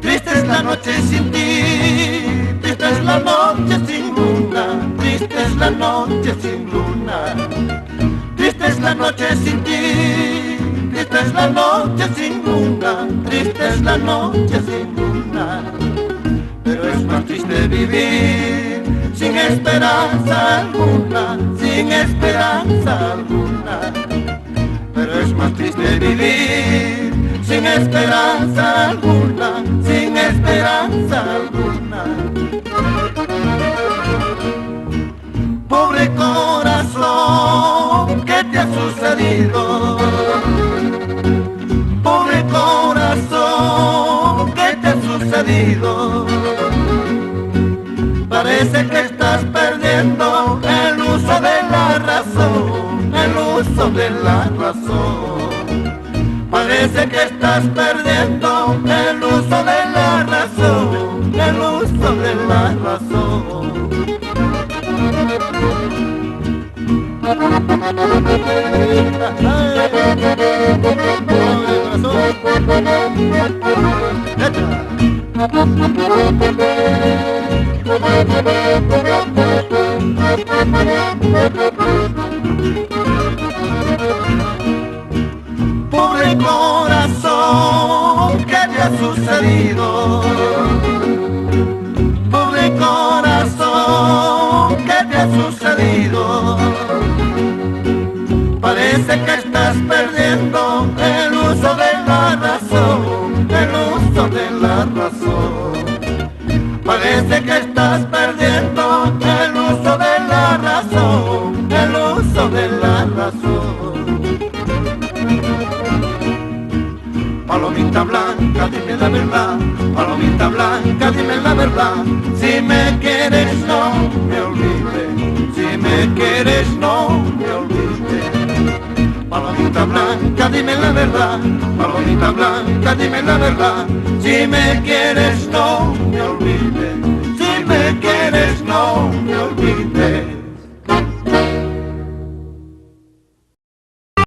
Triste es la noche sin ti, triste es la noche sin luna, triste es la noche sin luna, triste es la noche sin ti, triste es la noche sin luna, triste es la noche sin luna. Pero es más triste vivir sin esperanza alguna, sin esperanza alguna. Pero es más triste vivir sin esperanza alguna, sin esperanza alguna. Pobre corazón, ¿qué te ha sucedido? Pobre corazón, ¿qué te ha sucedido? Parece que estás perdiendo el uso de la razón, el uso de la razón. Parece que estás perdiendo el uso de la razón, el uso de la razón. Pobre corazón, ¿qué te ha sucedido? Pobre corazón, ¿qué te ha sucedido? Parece que estás perdiendo el uso de la razón, el uso de la razón. Parece que estás perdiendo el uso de la razón, el uso de la razón. Palomita blanca, dime la verdad, palomita blanca, dime la verdad. Si me quieres no me olvides, si me quieres no me olvides. Palomita blanca, dime la verdad, palomita blanca, dime la verdad. Si me quieres no me olvides, si me quieres no me olvides.